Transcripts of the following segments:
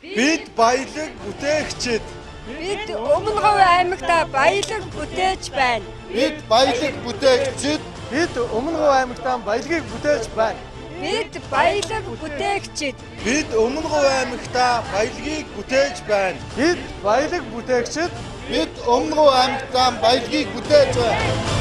Бид баялаг бүтээгчид. Бид Өмнө Говь аймагта баялаг бүтээж байна. Бид баялаг бүтээгчид. Бид Өмнө Говь аймагтаа баялагийг бүтээж байна. Бид баялаг бүтээгчид. Бид Өмнө Говь аймагтаа баялагийг бүтээж байна. Бид баялаг бүтээгчид. Бид Өмнө Говь аймагтаа баялагийг бүтээж байна.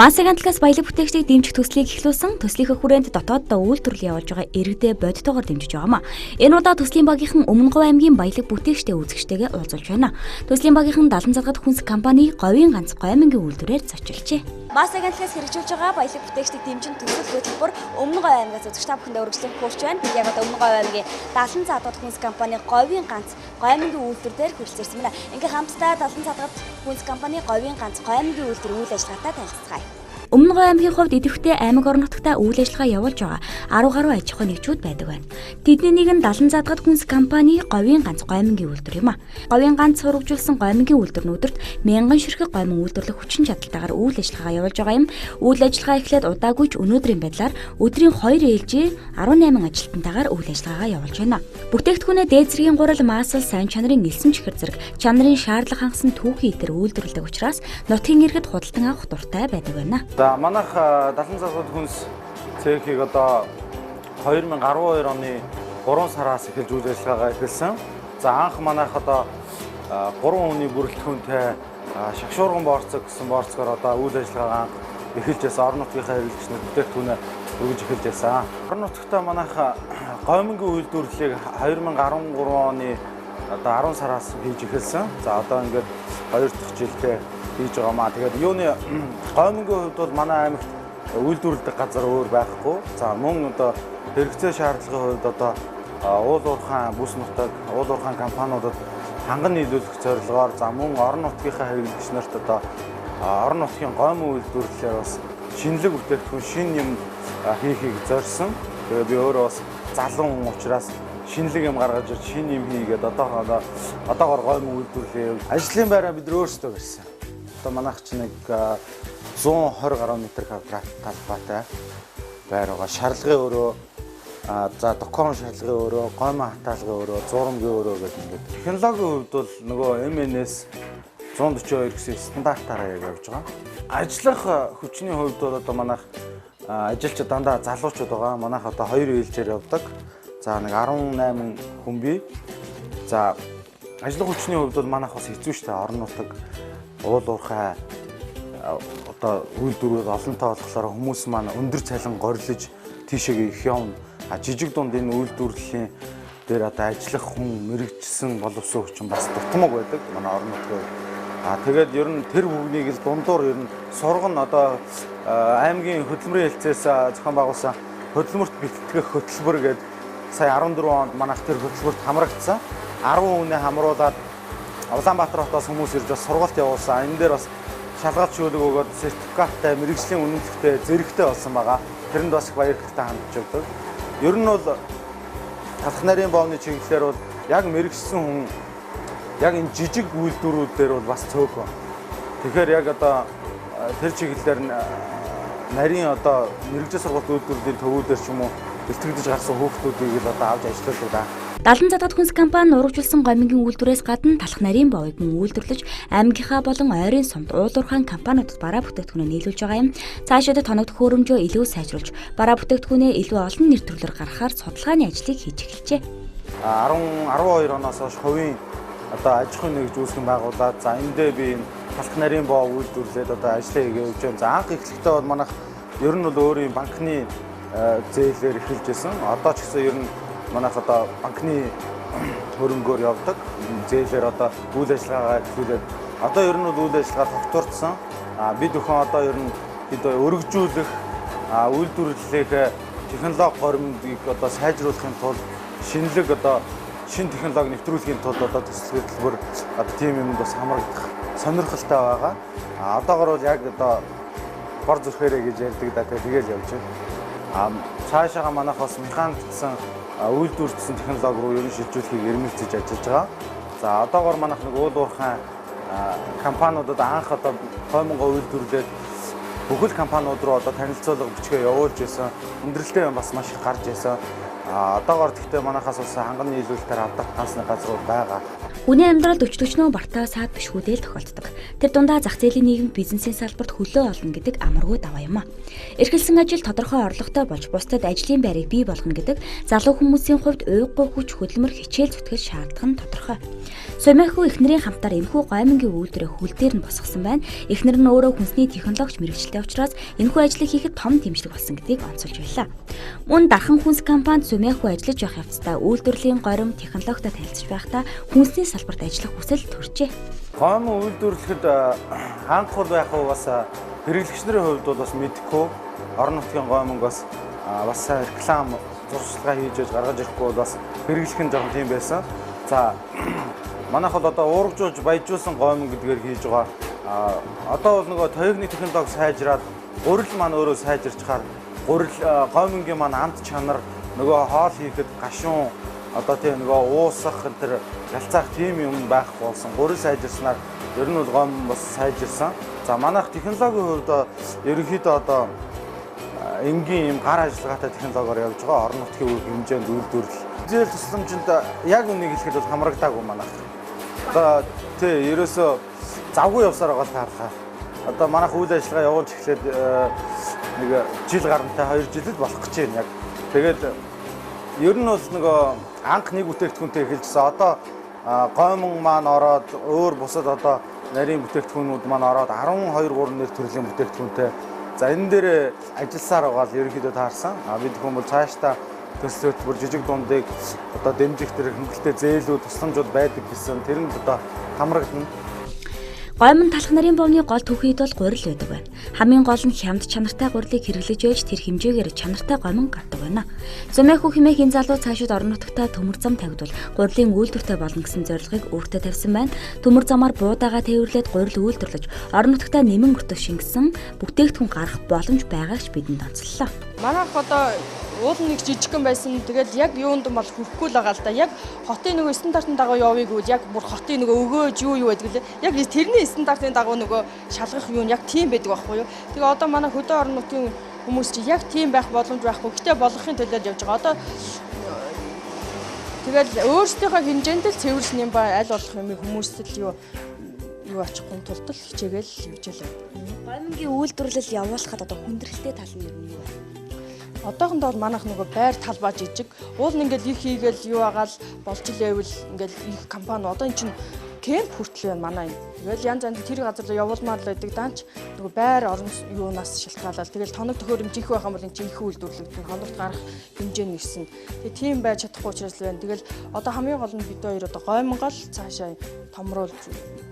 Масыг хамтлагаас баялаг бүтээгчдийг дэмжих төслийг эхлүүлсэн. Төслийнхөө хүрээнд дотооддоо үйлдвэрлэл явуулж байгаа иргэдээ бодитоогоор дэмжиж байгаамаа. Энэ удаа төслийн багийнхан Өмнө Говь аймгийн баялаг бүтээгчдээ үзэгчтэйгээ уулзуулж байна. Төслийн багийнхан 70 цагт хүнс компани говийн ганц Гомингийн үйлдвэрээр зочилжээ. Масыг хамтлагаас хэрэгжүүлж байгаа баялаг бүтээгчдийг дэмжин төсөл хөтөлбөр Өмнө Говь аймгаас үзэгч та бүхэндээ өргөжлөх хүрч байна. Бид яг Өмнө Говь аймгийн 70 цагт хүнс компани говийн ганц Гомингийн үйлдвэр дээр хүрэлцээрсэн байна. Ингээ хамтдаа 70 цагт хүнс компани говийн ганц Гомингийн үйлдвэр үйл ажиллагаатай танилцгаая. Өмнө Говь аймгийн хувьд идэвхтэй аймаг орон нутгад үйл ажиллагаа явуулж байгаа 10 гаруй аж ахуй нэгжүүд байдаг байна. Тэдний нэг нь 70 задгад хүнс компани говийн ганц Гомингийн үйлдвэр юм а. Говийн ганц сурвалжуулсан Гомингийн үйлдвэрнүүдэрт мянган ширхэг гомин үйлдвэрлэх хүчин чадалтайгаар үйл ажиллагаа явуулж байгаа юм. Үйл ажиллагаа эхлээд удаагүй ч өнөөдрийн байдлаар өдрийн 2 ээлжийн 18 ажилтнтайгаар үйл ажиллагаагаа явуулж байна. Бүтээгдэхүүнээ дээд зэргийн гурал, маасал, сайн чанарын элсэн чихэр зэрэг чанарын шаардлага хангасан түүхий идээр үйлдвэрлэдэг учраас нутгийн иргэд худалдан авах дуртай байдаг байна. За манайх 70 цагт хүнс цехийг одоо 2012 оны 3 сараас эхэлж үйл ажиллагаагаа эхэлсэн. За анх манайх одоо 3 хүний бүрэлдэхүүнтэй шагшуурган борцог гэсэн борцгоор одоо үйл ажиллагаагаа эхэлжсэн. Орон нутгийнхаа хэрэглэгчнүүд бүтээгдэхүүнээ өгж эхэлжсэн. Орон нутгтаа манайх Гомингийн үйлдвэрлэлийг 2013 оны одоо 10 сараас хийж эхэлсэн. За одоо ингээд 2 дахь жилдээ хийж байгаамаа. Тэгээд юуны Гомингийн хувьд бол манай аймагт үйлдвэрлэдэг газар өөр байхгүй. За мөн одоо хэрэгцээ шаардлагын хувьд одоо уул уурхайн бүс нутаг, уул уурхайн компаниудад ханган нийлүүлэх зорилгоор за мөн орон нутгийнхаа хэрэглэгч нарт одоо орон нутгийн гомин үйлдвэрлэлээр бас шинэлэг бүтээгдэхүүн шин юм хийхийг зорьсон. Тэгээд би өөрөө бас залуу хүн учраас шинэлэг юм гаргаж ирж шин юм хийгээд одоогоор гомин үйлдвэрлэе. Ажлын байраа бид өөрсдөө барьсан. Одоо манайх ч нэг 120 гаруй метр квадрат талбайтай байр байгаа. Шарлагын өөрөө за докон шарлагын өөрөө, гомин хатаалгын өөрөө, зурамгийн өөрөө гэдэг ингээд. Технологийн хувьд бол нөгөө MNS 142 гэсэн стандартаараа яг явж байгаа. Ажиллах хүчний хувьд бол одоо манайх ажилчид дандаа залуучууд байгаа. Манайх одоо 2 ээлжээр явдаг. За нэг 18 хүн бий. За ажиллах хүчний хувьд бол манайх бас хэцүү шүү дээ. Орон нутаг уул уурхай одоо үйлдвэрүүд олонтой болохоор хүмүүс маань өндөр цалин горилж тийшээ их явна. Жижиг дунд энэ үйлдвэрлэлийн дээр одоо ажиллах хүн мэрэгчсэн боловсон хүчин бас дутмаг байдаг манай орон нутгийн. Тэгээд ер нь тэр бүгнийг л дундуур ер нь сурган одоо аймгийн хөдөлмөрийн хэлцээс зохион байгуулсан хөдөлмөрт бэлтгэх хөтөлбөр гэдэг сая 14 онд манайх тэр хөтөлбөрт хамрагдсан. 10 хүнээ хамруулад Улаанбаатар хотоос хүмүүс ирж бас сургалт явуулсан. Энэ дээр бас шалгалт шүүлэг өгөөд сертификаттай, мэрэгжлийн үнэмлэхтэй, зэрэгтэй болсон байгаа. Тэрэнд бас их баярлалтай хандж өгдөг. Ер нь бол талх нарийн боовны чиглэлээр бол яг мэрэгчсэн хүн яг энэ жижиг үйлдвэрүүд дээр бол бас цөөхөн. Тэгэхээр яг одоо тэр чиглэлээр нарийн одоо мэрэгжил сургалт үйлдвэрлэлийн төвүүдээр ч юм уу бэлтгэж гарсан хүүхдүүдийг л одоо авч ажилладаг да. 70 задгад хүнс компани урагжуулсан Гомингийн үйлдвэрээс гадна талх нарийн боовыг мөн үйлдвэрлэж аймгийнхаа болон ойрын сумд уул уурхайн компаниудад бараа бүтээгдэхүүнээ нийлүүлж байгаа юм. Цаашид тоногдох хөрөмжөө илүү сайжруулж бараа бүтээгдэхүүнээ илүү олон нэр төрлөөр гаргахаар судалгааны ажлыг хийж эхэлжээ. 12 оноос хойш хувийн одоо аж ахуйн нэгж үүсгэн байгуулад за эндээ би энэ талх нарийн боо үйлдвэрлээд одоо ажиллаа хийгээ явж байна. За анх эхлэхдээ бол манайх ер нь бол өөрийн банкны зээлээр эхэлж байсан. Одоо ч гэсэн ер нь манайх одоо банкны хөрөнгөөр явдаг. Зээлээр одоо үйл ажиллагаагаа эхлүүлээд одоо ер нь бол үйл ажиллагаа тогтворцсон. Бид өхөн одоо ер нь өргөжүүлэх үйлдвэрлэх технологи горимдыг одоо сайжруулахын тулд шинэлэг одоо шин технологи нэвтрүүлэхийн тулд одоо төсөл хөтөлбөр одоо тийм юмд бас хамрагдах сонирхолтой байгаа. Одоогор бол яг одоо бор зүрхээрээ гэж ярьдаг да тэгээд явж байна. Цаашаага манайх бас механиктсан үйлдвэрлэсэн технологи руу ер нь шилжүүлэхийг эрмэлзэж ажиллаж байгаа. За одоогор манайх нэг уул уурхайн компаниудад анх одоо хоймонгоо үйлдвэрлээд бүхэл компаниуд руу одоо танилцуулга бичгээ явуулж байсан. Өндөрлөлтөө бас маш их гарч байсан. Одоогор гэхдээ манайхаас бас ханган нийлүүлэлтээр авдаг ганцны газрууд байгаа. Хүний амьдралд өчтөчнөө бартаа саад бишгүүдэл тохиолддог. Тэр дундаа зах зээлийн нийгэм бизнесийн салбарт хөлөө олно гэдэг амаргүй даваа юм а. Эрхэлсэн ажил тодорхой орлоготой болж бусдад ажлын байрыг бий болгоно гэдэг залуу хүмүүсийн хувьд уйггүй хүч хөдөлмөр хичээл зүтгэл шаардах нь тодорхой. Сумайхуу эхнэрийн хамтаар энэхүү гомингийн үйлдвэрээ хөл дээр нь босгосон байна. Эхнэр нь өөрөө хүнсний технологич мэргэжилтэй учраас энэхүү ажлыг хийхэд том дэмжлэг болсон гэдгийг онцолж байлаа. Мөн дархан хүнс компанид Сумайхуу ажиллаж явах явцдаа үйлдвэрлэлийн горим технологитой танилцж байхдаа хүнсний салбарт ажиллах хүсэл төржээ. Гомин үйлдвэрлэхэд анх бол яг бас хэрэглэгч нарын хувьд бол бас мэдэхгүй орон нутгийн гоминг бас реклам зуршилгаа хийж гаргаж ирэхгүй бас хэрэглэх нь жоохон тийм байсан. За манайх бол одоо уургажуулж баяжуулсан гомин гэдгээр хийж байгаа. Одоо бол нөгөө тоёгны технологи сайжраад гурил маань өөрөө сайжирч хаар гурил гомингийн маань амт чанар нөгөө хоол хийхэд гашуун одоо тийм нөгөө уусах энэ ялцаах тийм юм байхгүй болсон. Гурил сайжирснаар ер нь бол гомин бас сайжирсан. За манайх технологийн хувьд ерөнхийдөө одоо энгийн юм гар ажиллагаатай технологиор явж байгаа. Орон нутгийн үр хэмжээнд үйлдвэрлэл. Зээл тусламжинд яг үнийг хэлэхэд бол хамрагдаагүй манайх. Одоо тий ерөөсөө завгүй явсаар байгаа таархаа. Одоо манайх үйл ажиллагаа явуулж эхлээд нэг жил гарантай 2 жилд болох гэж байна яг. Тэгээд ер нь бол нөгөө анх нэг бүтээгдэхүүнтэй эхэлжсэн. Одоо гомин маань ороод өөр бусад одоо нарийн бүтээгдэхүүнүүд маань ороод 12-3 нэр төрлийн бүтээгдэхүүнтэй. За энэ дээр ажилласаар байгаа л ерөнхийдөө таарсан. Бид хүмүүс цаашдаа төсөл хөтөлбөр жижиг дундыг одоо дэмжих тэр хөнгөлтэй зээлүүд тусламжууд байдаг гэсэн тэр нь одоо хамрагдана. Гомин талх нарын бовны гол түүхийд бол гурил байдаг байна. Хамгийн гол нь хямд чанартай гурилыг хэрэглэж байж тэр хэмжээгээр чанартай гомин гардаг байна. Сумайхуу хэмээх энэ залуу цаашид орон нутгтаа төмөр зам тавьдвал гурилын үйлдвэртэй болно гэсэн зорилгыг өөртөө тавьсан байна. Төмөр замаар буудаага тээвэрлээд гурил үйлдвэрлэж орон нутгтаа нэмэн өртөг шингэсэн бүтээгдэхүүн гарах боломж байгаагч бидэнд онцлолоо. Манайх одоо уул нэг жижигхэн байсан. Тэгээд яг юунд бол хүрхгүй л байгаа л да. Яг хотын нөгөө стандартын дагуу явъя гэвэл яг бүр хотын нөгөө өгөөж юу байдаг лээ. Яг тэрний стандартын дагуу нөгөө шалгах юу яг тийм байдаг байхгүй юу. Тэгээ одоо манай хөдөө орон нутгийн хүмүүс чи яг тийм байх боломж байхгүй. Гэтэ болгохын төлөө явж байгаа. Одоо тэгэл өөрсдийнхөө хэмжээнд л цэвэрлсэн юм ба аль болох юм хүмүүст л юу очихгүй тулд л хичээгээл явж байлаа. Гомингийн үйлдвэрлэл явуулахад одоо хүндрэлтэй тал нь юу вэ? Одоохондоо бол манайх нөгөө байр талбай жижиг. Уул нь ингээл их хийгээл юу агаал болж илээвэл ингээл их компани одоо эн чинь кемп хүртэл байна манай. Тэгэл янз янз тэр газар руу явуулмаар л байдаг даанч нөгөө байр орон юунаас шалтгаалаад тэгэл тоног төхөөрөмж их байх юм бол эн чинь их үйлдвэрлэгдэх хоногт гарах хэмжээ нь ирсэн. Тэгээ тийм байж чадахгүй учраас л байна. Тэгэл одоо хамгийн гол нь бид хоёр одоо гомингол цаашаа томруулж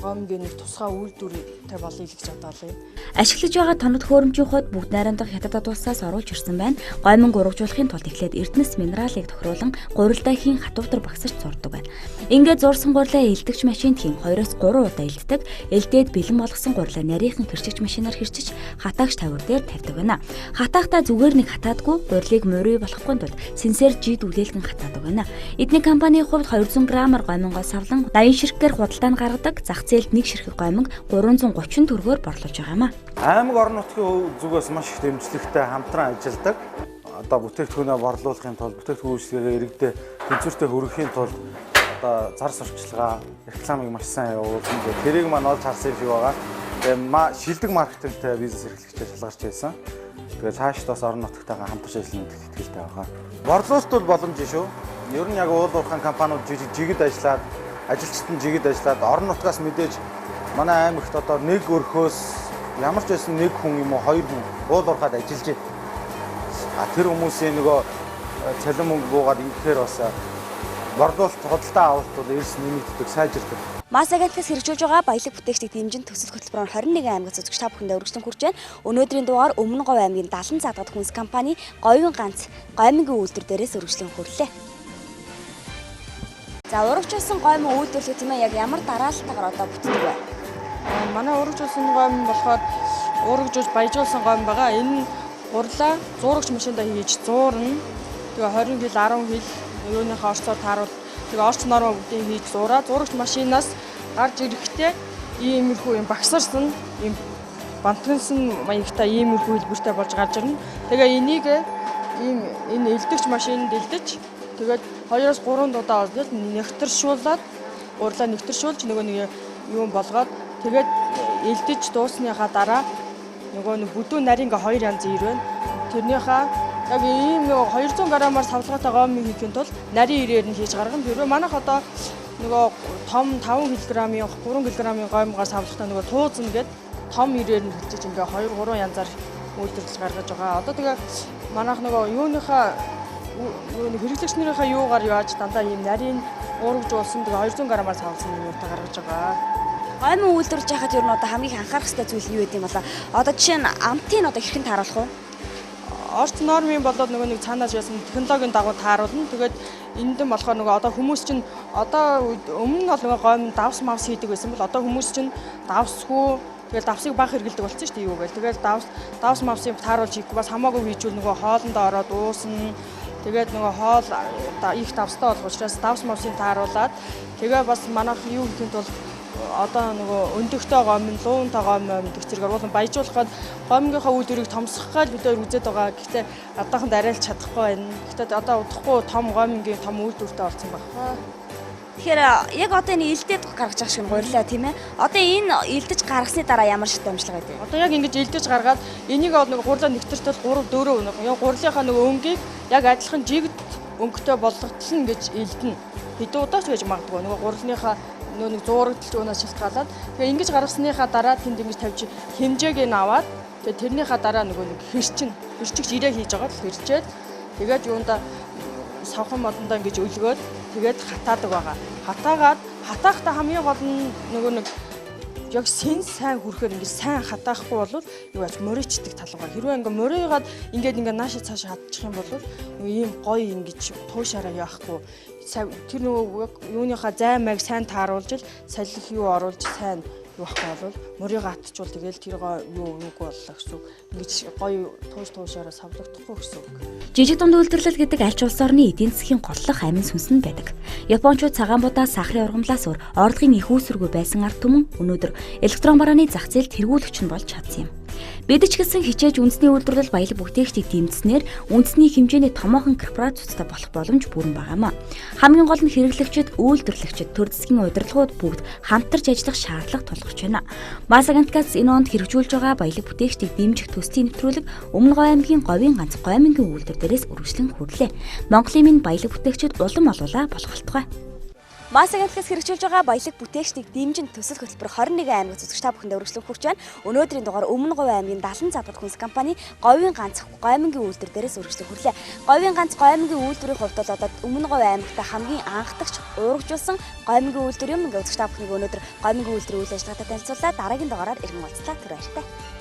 гомингийн нэг тусгай үйлдвэртэй болъё гэж бодлоо. Ашиглаж байгаа тоног төхөөрөмжийн хувьд бүгд найрамдах хятад улсаас оруулж ирсэн байна. Гоминг ургажуулахын тулд эхлээд эрдэнэс минералыг тохируулан гурилдаа хийн хатуудар багсаж зурдаг байна. Ингээд зурсан гурилаа элдэгч машинд хийн 2-3 удаа элддэг. Элдээд бэлэн болгосон гурилаа нарийнхан хэрчигч машинаар хэрчиж хатаагч тавир дээр тавьдаг байна. Хатаахта зүгээр нэг хатаадгүй гурилыг морой болохгүй тулд сенсер жид үлээлгэн хатаадаг байна. Эдний компанийн хувьд 200 грамаар гомингоо савлан 80 ширхгээр худалдаа нь гаргадаг. Зах зээлд нэг ширхэг гоминг 330 төгрөгөөр борлуулж байгаа юм а. Аймаг орон нутгийн зүгээс маш их дэмжлэгтэй хамтран ажилладаг. Одоо бүтээгдэхүүнээ борлуулахын тулд бүтээгдэхүүн үйлчлэгээ иргэдэд тэнцвэртэй хүргэхийн тулд одоо зар сурталчилгаа, рекламыг маш сайн явуулсан. Тэрийг маань олж харсан юм шиг байгаа. Тэгээ шилдэг маркетингтэй бизнес эрхлэгчдээр шалгарч байсан. Тэгээ цаашд бас орон нутгатайгаа хамтарч ажиллана гэдэг итгэлтэй байгаа. Борлуулалт бол боломж шүү. Ер нь яг уул уурхайн компаниуд жигд ажиллаад ажилчид нь жигэд ажиллаад орон нутгаас мэдээж манай аймагт одоо нэг өрхөөс ямар ч байсан нэг хүн юм уу хоёр хүн уул уурхаад ажиллаж байна. Тэр хүмүүсийн нөгөө цалин мөнгө буугаад ирэхээр бас борлуулалт худалдаа авалт бол эрс нэмэгддэг, сайжирдаг. Мас агентлагаас хэрэгжүүлж байгаа баялаг бүтээгчдийг дэмжин төсөл хөтөлбөрөөр 21 аймагт үзэгч та бүхэндээ өргөжлөн хүрч байна. Өнөөдрийн дугаар Өмнө Говь аймгийн 70 цаадгад хүнс компани Говийн ганц гомингийн үйлдвэр дээрээс өргөжлөн хүрлээ. За урагчилсан гомин үйлдвэрлэх тийм ээ яг ямар дараалтайгаар одоо бүтдэг вэ? Манай урагжуулсан гомин болохоор урагжуулж баяжуулсан гомин байгаа. Энэ нь гурлаа зуурагч машиндаа хийж зуурна. Тэгээ 20 хил 10 хил юуныхаа орцоор тааруул. Тэгээ орц нормоо бүгдийг хийж зураа. Зурагч машинаас гарч ирэхдээ иймэрхүү юм багсарсан юм бантгансан маягтай иймэрхүү хэлбэртэй болж гарч ирнэ. Тэгээ энийг энэ элдэгч машинд элдэж тэгээд 2-3 удаа олдоод нэгтэршүүлээд урлаа нэгтэршүүлж нөгөө нэг юм болгоод тэгээд элдэж дуусныхаа дараа нөгөө нэг бүдүүн нарийн 2 янз ирвэн. Тэрнийхээ яг ийм 200 граммаар савлгаатай гомыг хийхэд бол нарийн ирээр нь хийж гаргана. Тэрвээ манайх одоо нөгөө том 5 кг-ийн 3 кг-ийн гомгаар савлгаатай нөгөө туузна гэд том ирээр нь хэлчихэж ингээ 2-3 янзаар үйлдвэрлэж гаргаж байгаа. Одоо тэгээ манайх нөгөө юуныхаа хэрэглэгчнэрийнхээ юугаар яаж дандаа ийм нарийн уургажуулсан тэгээ 200 граммаар савлсан юмтай гаргаж байгаа. Гомин үйлдвэрлэж байхад ер нь одоо хамгийн анхаарах ёстой зүйл юу гэдэг юм болоо. Одоо жишээ нь амтыг одоо хэрхэн тааруулах вэ? Орц нормын болоод нөгөө нэг цаанаас яасан технологийн дагуу тааруулна. Тэгээд энд нь болохоор нөгөө одоо хүмүүс чинь одоо өмнө нь бол нөгөө гомин давс мавс хийдэг байсан бол одоо хүмүүс чинь давсгүй тэгээд давсыг баг хэргэлдэг болсон шүү дээ юу гээл. Тэгээд давс мавсыг тааруулж хийхгүй бас хамаагүй хийжүүл нөгөө хоолндоо ороод уусна. Тэгээд нөгөө хоол их давстай болох учраас давс мавсыг тааруулаад тэгээ бас манайх юу хийхэд бол одоо нөгөө өндөгтэй гомин, луунтай гомин гэх зэрэг оруулан баяжуулахад гомингийнхаа үйлдвэрийг томсгохыг бид өөр үзээд байгаа. Гэхдээ одоохонд арайлж чадахгүй байна. Гэхдээ одоо удахгүй том гомингийн том үйлдвэртэй болсон байна. Тэгэхээр яг одоо энэ элдээд гаргаж байгаа шиг гурлаа тийм ээ. Одоо энэ элдэж гаргасны дараа ямар шат амжилга байдаг? Одоо яг ингэж элдэж гаргаад энийг бол нөгөө гурлаа нэгтэртэл 3-4 өнөг. Яг гурлынхаа нөгөө өнгийг яг адилхан жигд өнгөтэй болготлно гэж элдэнэ. Хэдэн удаач байж магадгүй нөгөө гурлынхаа нэг зуурагдaltaж унаас шилтгаалаад тэгээ ингэж гаргасныхаа дараа тэнд ингэж тавьж хэмжээг нь аваад тэгээ тэрнийхаа дараа нөгөө нэг хэрчигч ирээ хийж байгаа л хэрчээд тэгээд юунда савхан модондоо ингэж өлгөөд тэгээд хатаадаг байгаа. Хатаахта хамгийн гол нь нөгөө нэг яг сайн хүрэхээр ингэж сайн хатаахгүй бол юу яаж мөрөөчдөг тал байгаа. Хэрвээ ингээ мөрөөгаад ингээд наашаа цаашаа хатчих юм бол ийм гоё ингэж туушаараа яахгүй. Тэр нөгөө юуныхаа займаг сайн тааруулж салхи юу оруулж сайн юухгүй бол мөрийгөө атчвал тэгэл тэр юу боллоо гэсэн үг. Ингэж гоё туушаараа савлагдахгүй гэсэн үг. Жижиг дунд үйлдвэрлэл гэдэг аль ч улс орны эдийн засгийн голлох амин сүнс нь байдаг. Япончууд цагаан будаа сахарын ургамлаас өөр ордгийн их үүсвэргүй байсан ард түмэн өнөөдөр электрон барааны зах зээлд хэрэгүүлэгч нь болж чадсан юм. Бид ч гэсэн хичээж үндэсний үйлдвэрлэл баялаг бүтээгчдийг дэмжснээр үндэсний хэмжээний томоохон корпорацуудтай болох боломж бүрэн байгаамаа. Хамгийн гол нь хэрэглэгчид, үйлдвэрлэгчид, төр засгийн удирдлагууд бүгд хамтарч ажиллах шаардлага тулгарч байна. Мас агентлагаас энэ онд хэрэгжүүлж байгаа баялаг бүтээгчдийг дэмжих төслийн нэвтрүүлэг Өмнө Говь аймгийн Говийн ганц гомингийн үйлдвэр дээрээс үргэлжлэн хүрлээ. Монголын минь баялаг бүтээгчид улам олуулаа болголтгой. Мас агентлагаас хэрэгжүүлж байгаа баялаг бүтээгчдийг дэмжин төсөл хөтөлбөр 21 аймагт үзэгч та бүхэндээ өргөжлөн хүрч байна. Өнөөдрийн дугаар Өмнө Говь аймгийн 70 цаадгад хүнс компани Говийн ганц гомингийн үйлдвэр дээрээс өргөжлөн хүрлээ. Говийн ганц гомингийн үйлдвэрийн хувьд бол одоо Өмнө Говь аймагт хамгийн анхдагч урагжуулсан гомингийн үйлдвэр юм. Ингээ үзэгч та бүхнийг өнөөдөр гомингийн үйлдвэрийн үйл ажиллагаатай танилцууллаа. Дараагийн дугаараар иргэн уулзлаа. Түр баяртай.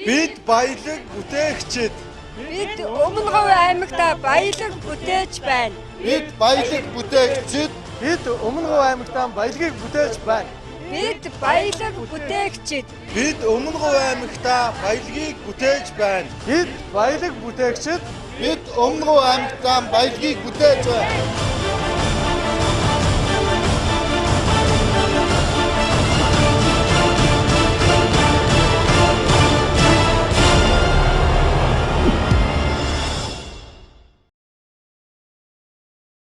Бид баялаг бүтээгчид. Бид Өмнө Говь аймагта баялаг бүтээж байна. Бид баялаг бүтээгчид. Бид Өмнө Говь аймагтаа баялагийг бүтээж байна. Бид баялаг бүтээгчид. Бид Өмнө Говь аймагтаа баялагийг бүтээж байна. Бид баялаг бүтээгчид. Бид Өмнө Говь аймагтаа баялагийг бүтээж байна.